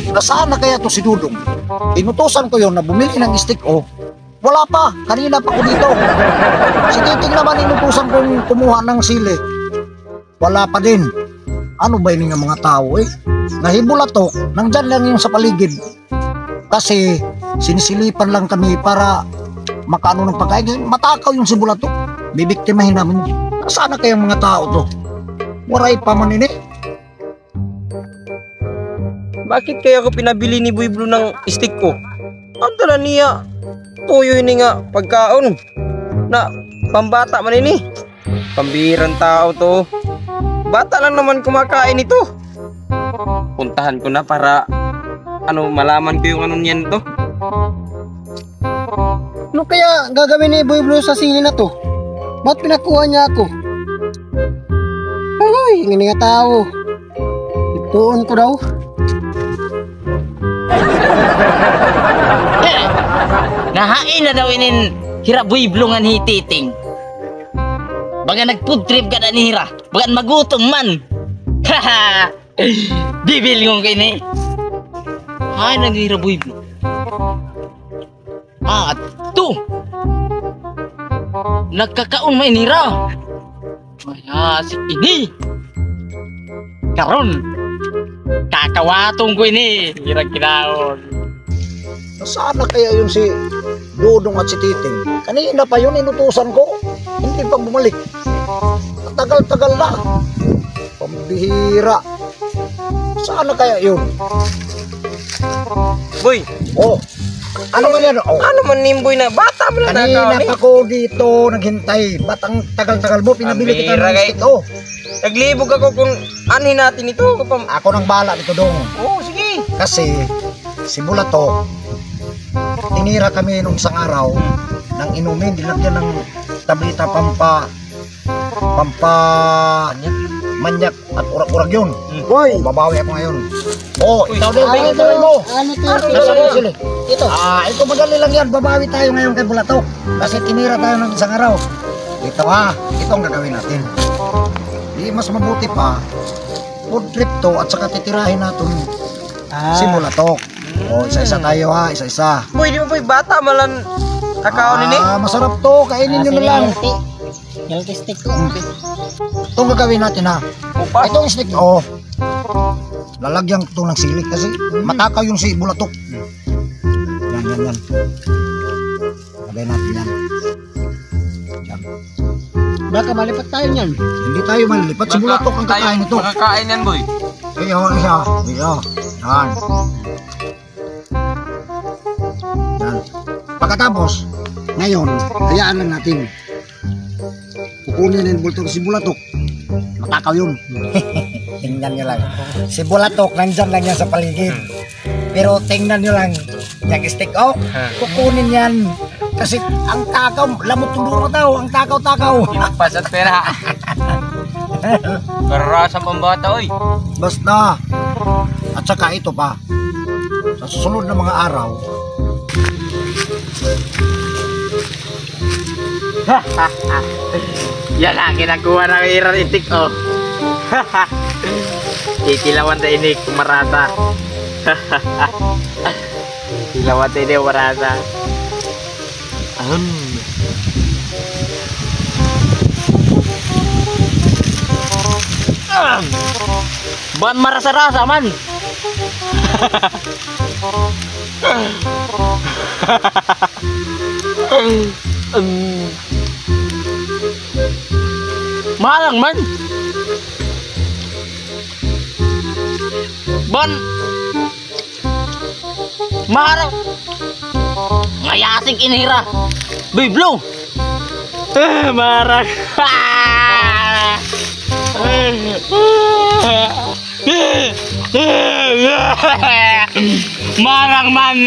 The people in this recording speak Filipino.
Nasaan na kaya to si Dudong? Inutusan ko yon na bumili ng stick o. Wala pa, kanina pa ko dito. Si Titing naman inutusan kong kumuha ng sili. Wala pa din. Ano ba yun ng mga tao eh? Nahibulatok, nandyan lang yung sa paligid. Kasi sinisilipan lang kami para makaano ng pagkain. Matakaw yung sibulatok. Bibiktimahin namin. Nasaan na kayang mga tao to? Waray pa man ini. Bakit kaya ako pinabili ni Boy Blue ng stick ko? Ang dala niya, tuyo ini nga pagkaon na pambata man ini. Pambihirang tao to. Bata lang naman kumakain ito. Puntahan ko na para malaman ko yung ano niyan to. Ano kaya gagawin ni Boy Blue sa sili na to? Ba't pinakuha niya ako? Ay, hindi nga tao. Ituon ko daw. Nahain na daw inin hira Boy Blue nga ni Titing. Baga nag-food trip ka na ni hira. Baga magutom man. Haha. Bibil ngong kini. Hay na ni hira Boy Blue. At to. Nagkakaon may nira. Maya si ini. Karon. Kakawatong ko ini. Hira kinaon. Nasaan na kaya yun si Dudong at si Titing? Kanina pa yun inutusan ko. Hindi pa bumalik. Tagal-tagal na. Pambihira. Saan na kaya yun? Boy, Oh, ano man yan? Oh. ano man nimboy na bata mo na Kanina nakaon pa ko dito naghintay. Ba't ang tagal-tagal mo? Pinabili kita ng Pambihira, stick. Oh, Naglibog ako kung anhin natin ito. ako nang bala dito dong. Oo, sige. Kasi si Bulato, tinira kami nung isang araw ng inumin. Dinagyan ng tablita manyak at urak-urak yun. Boy, Babawi ako ngayon. Oh, ikaw din, bigay mo rin mo. ano to? Nasa mo sila? Ito. Ito madali lang yan. Babawi tayo ngayon kay Bulatok. Kasi tinira tayo ng isang araw. Ito ito ang gagawin natin. Di mas mabuti pa, food trip to at saka titirahin natin si Bulatok. Oh, isa-isa tayo isa-isa. Boy, di mo boy, bata malan kakaon ini. Masarap to, kainin nyo na lang. Healthy stick. Itong gagawin natin Upa. Itong stick, lalagyan ko ng silik kasi matakaw yung si Bulatok. Yan. Lagay natin yan. Yan. Baka malipat tayo niyan. Hindi tayo malilipat. Si Bulatok ang kakain ito. Makakain yan, boy. Isa. Yan. Pagkatapos, ngayon, hayaan lang natin. Kukunin yung Bulatok si Bulatok. Matakaw yun. Tingnan nyo lang. Si Bulatok, nandyan lang yan sa paligid. Pero tingnan nyo lang, yung stick, kukunin yan. Kasi ang takaw, lamot tuluro daw, ang takaw-takaw. Inagpas at pera. Karasang pambata, oy. Basta. At saka ito pa. Sa susunod na mga araw, Yan ang ginagawa ng iran itik Titilawan tayo ini kumarata. Tilawan tayo ini kumarata. Bukan marasa-rasa man. Malang man. Bon. Maharap. Ngayasig inira. Boy Blue. Marang. Marang man.